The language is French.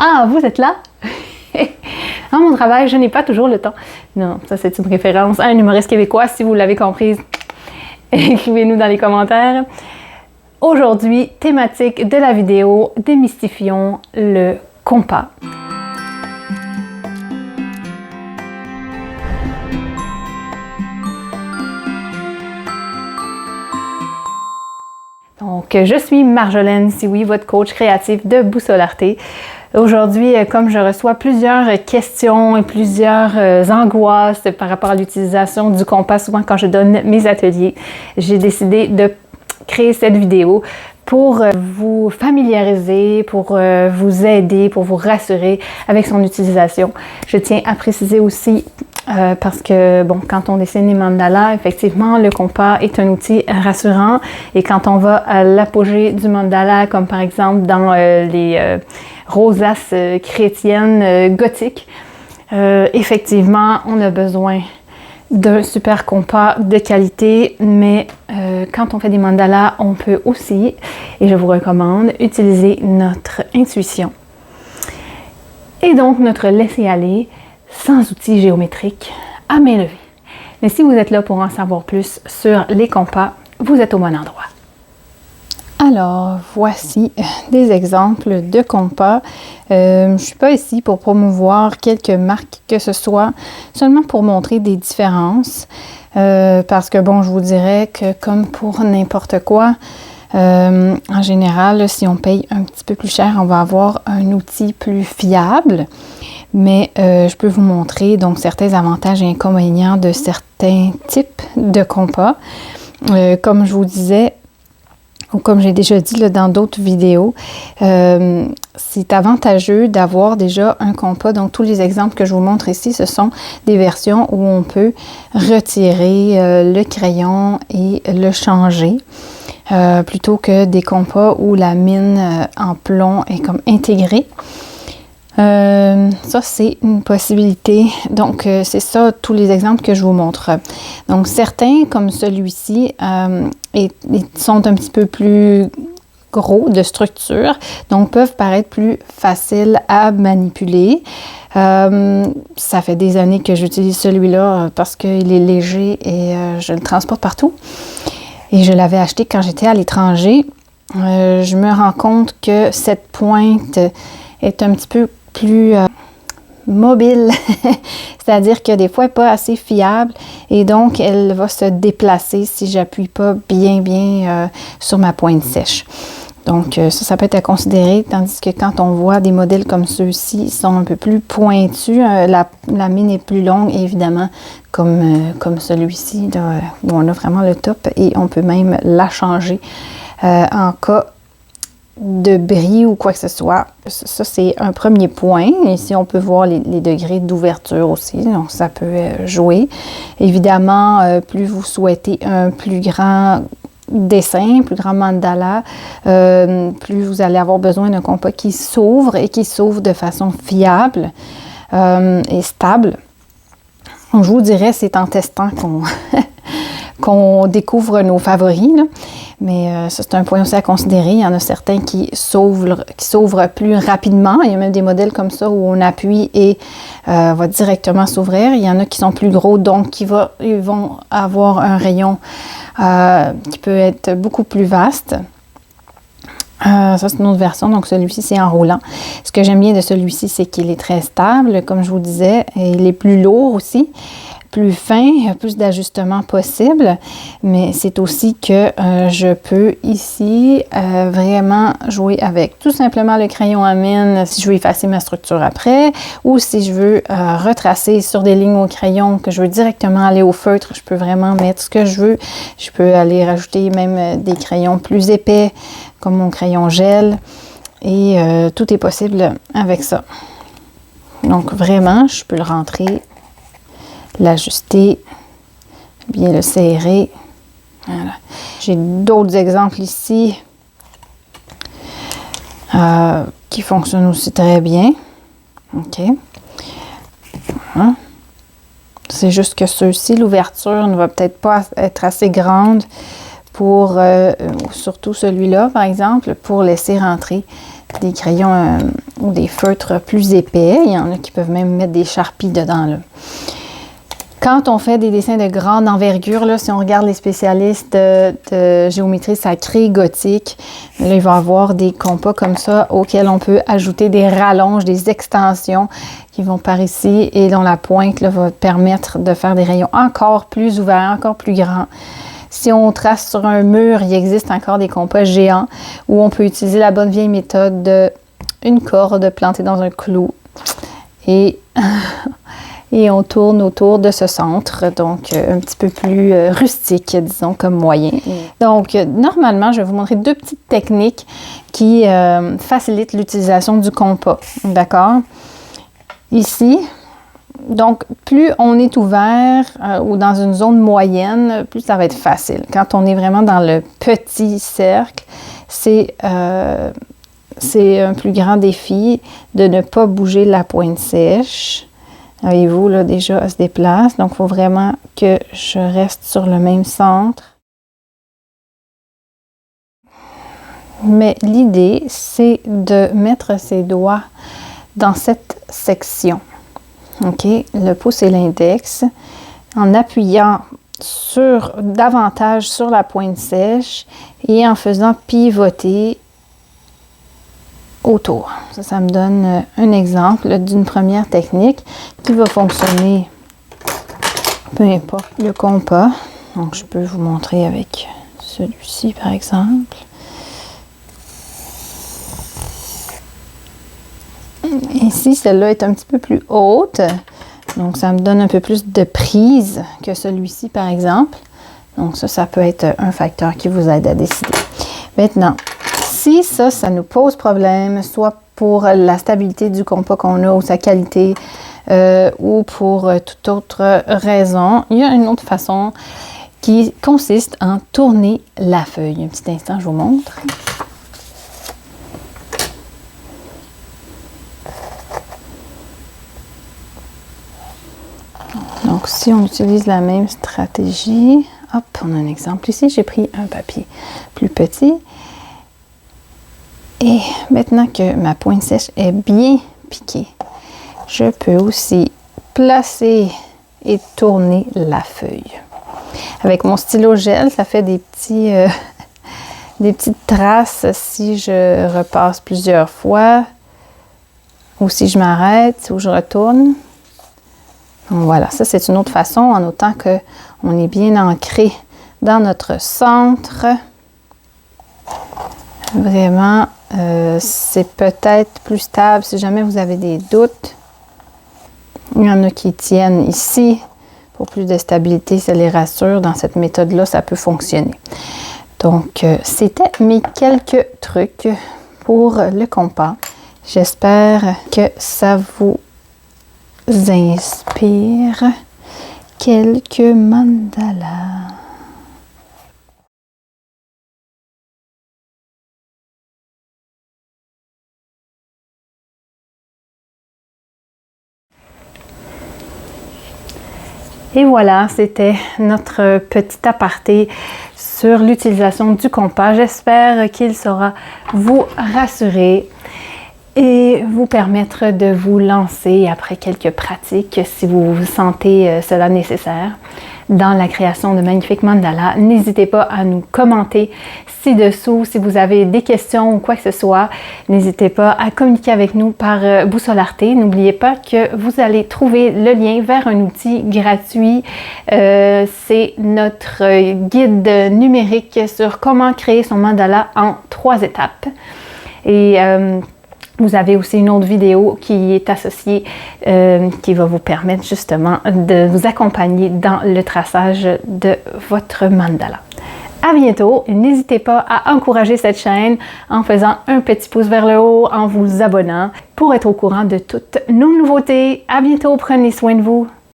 Ah, vous êtes là? Dans mon travail, je n'ai pas toujours le temps. Non, ça c'est une référence à un humoriste québécois, si vous l'avez comprise. Écrivez-nous dans les commentaires. Aujourd'hui, thématique de la vidéo, démystifions le compas. Donc, je suis Marjolaine Sioui, votre coach créatif de Boussole Arté. Aujourd'hui, comme je reçois plusieurs questions et plusieurs angoisses par rapport à l'utilisation du compas, souvent quand je donne mes ateliers, j'ai décidé de créer cette vidéo pour vous familiariser, pour vous aider, pour vous rassurer avec son utilisation. Je tiens à préciser aussi, parce que, bon, quand on dessine les mandalas, effectivement, le compas est un outil rassurant. Et quand on va à l'apogée du mandala, comme par exemple dans les rosaces chrétiennes gothiques, effectivement, on a besoin d'un super compas de qualité, mais quand on fait des mandalas, on peut aussi, et je vous recommande, utiliser notre intuition. Et donc, notre laisser-aller sans outils géométriques à main levée. Mais si vous êtes là pour en savoir plus sur les compas, vous êtes au bon endroit. Alors, voici des exemples de compas. Je ne suis pas ici pour promouvoir quelques marques que ce soit, seulement pour montrer des différences. Parce que, bon, je vous dirais que comme pour n'importe quoi, en général, si on paye un petit peu plus cher, on va avoir un outil plus fiable. Mais je peux vous montrer donc certains avantages et inconvénients de certains types de compas. Comme je vous disais, ou comme j'ai déjà dit là, dans d'autres vidéos, c'est avantageux d'avoir déjà un compas. Donc, tous les exemples que je vous montre ici, ce sont des versions où on peut retirer le crayon et le changer, plutôt que des compas où la mine en plomb est comme intégrée. Ça, c'est une possibilité. Donc, c'est ça, tous les exemples que je vous montre. Donc, certains, comme celui-ci, sont un petit peu plus gros de structure, donc peuvent paraître plus faciles à manipuler. Ça fait des années que j'utilise celui-là parce qu'il est léger et je le transporte partout. Et je l'avais acheté quand j'étais à l'étranger. Je me rends compte que cette pointe est un petit peu plus mobile, c'est-à-dire que des fois, elle n'est pas assez fiable et donc elle va se déplacer si j'appuie pas bien sur ma pointe sèche. Donc ça peut être à considérer, tandis que quand on voit des modèles comme ceux-ci, ils sont un peu plus pointus, la mine est plus longue, évidemment, comme celui-ci, où on a vraiment le top et on peut même la changer en cas de bris ou quoi que ce soit. Ça, c'est un premier point. Ici, on peut voir les degrés d'ouverture aussi, donc ça peut jouer. Évidemment, plus vous souhaitez un plus grand dessin, plus grand mandala, plus vous allez avoir besoin d'un compas qui s'ouvre et qui s'ouvre de façon fiable et stable. Donc, je vous dirais, c'est en testant qu'on découvre nos favoris, là. Mais ça, c'est un point aussi à considérer. Il y en a certains qui s'ouvrent plus rapidement. Il y a même des modèles comme ça où on appuie et va directement s'ouvrir. Il y en a qui sont plus gros, donc ils vont avoir un rayon qui peut être beaucoup plus vaste. Ça, c'est une autre version. Donc, celui-ci, c'est en roulant. Ce que j'aime bien de celui-ci, c'est qu'il est très stable, comme je vous disais. Et il est plus lourd aussi, plus fin, il y a plus d'ajustements possibles. Mais c'est aussi que je peux ici vraiment jouer avec tout simplement le crayon à mine si je veux effacer ma structure après, ou si je veux retracer sur des lignes au crayon, que je veux directement aller au feutre, je peux vraiment mettre ce que je veux. Je peux aller rajouter même des crayons plus épais, comme mon crayon gel, et tout est possible avec ça. Donc vraiment, je peux le rentrer, l'ajuster, bien le serrer. Voilà. J'ai d'autres exemples ici qui fonctionnent aussi très bien. OK. Voilà. C'est juste que ceux-ci, l'ouverture ne va peut-être pas être assez grande pour, surtout celui-là, par exemple, pour laisser rentrer des crayons ou des feutres plus épais. Il y en a qui peuvent même mettre des charpies dedans, là. Quand on fait des dessins de grande envergure, là, si on regarde les spécialistes de géométrie sacrée gothique, là, il va y avoir des compas comme ça auxquels on peut ajouter des rallonges, des extensions qui vont par ici et dont la pointe là, va permettre de faire des rayons encore plus ouverts, encore plus grands. Si on trace sur un mur, il existe encore des compas géants où on peut utiliser la bonne vieille méthode d'une corde plantée dans un clou et on tourne autour de ce centre, donc un petit peu plus rustique, disons, comme moyen. Donc, normalement, je vais vous montrer deux petites techniques qui facilitent l'utilisation du compas, d'accord? Ici, donc, plus on est ouvert ou dans une zone moyenne, plus ça va être facile. Quand on est vraiment dans le petit cercle, c'est un plus grand défi de ne pas bouger la pointe sèche. Voyez-vous, là, déjà, elle se déplace. Donc, il faut vraiment que je reste sur le même centre. Mais l'idée, c'est de mettre ses doigts dans cette section. OK? Le pouce et l'index, en appuyant davantage sur la pointe sèche et en faisant pivoter autour. Ça me donne un exemple d'une première technique qui va fonctionner peu importe le compas. Donc, je peux vous montrer avec celui-ci, par exemple. Ici, celle-là est un petit peu plus haute. Donc, ça me donne un peu plus de prise que celui-ci, par exemple. Donc, ça peut être un facteur qui vous aide à décider. Maintenant, si ça nous pose problème, soit pour la stabilité du compas qu'on a ou sa qualité, ou pour toute autre raison, il y a une autre façon qui consiste en tourner la feuille. Un petit instant, je vous montre. Donc, si on utilise la même stratégie, hop, on a un exemple ici. J'ai pris un papier plus petit. Et maintenant que ma pointe sèche est bien piquée, je peux aussi placer et tourner la feuille. Avec mon stylo gel, ça fait des petites traces si je repasse plusieurs fois ou si je m'arrête ou je retourne. Donc voilà, ça c'est une autre façon, en autant qu'on est bien ancré dans notre centre. Vraiment, c'est peut-être plus stable si jamais vous avez des doutes. Il y en a qui tiennent ici. Pour plus de stabilité, ça les rassure. Dans cette méthode-là, ça peut fonctionner. Donc, c'était mes quelques trucs pour le compas. J'espère que ça vous inspire quelques mandalas. Et voilà, c'était notre petit aparté sur l'utilisation du compas. J'espère qu'il saura vous rassurer et vous permettre de vous lancer après quelques pratiques si vous vous sentez cela nécessaire dans la création de magnifiques mandalas. N'hésitez pas à nous commenter ci-dessous si vous avez des questions ou quoi que ce soit. N'hésitez pas à communiquer avec nous par Boussole Arte. N'oubliez pas que vous allez trouver le lien vers un outil gratuit. C'est notre guide numérique sur comment créer son mandala en 3 étapes. Et vous avez aussi une autre vidéo qui est associée, qui va vous permettre justement de vous accompagner dans le traçage de votre mandala. À bientôt! N'hésitez pas à encourager cette chaîne en faisant un petit pouce vers le haut, en vous abonnant pour être au courant de toutes nos nouveautés. À bientôt! Prenez soin de vous!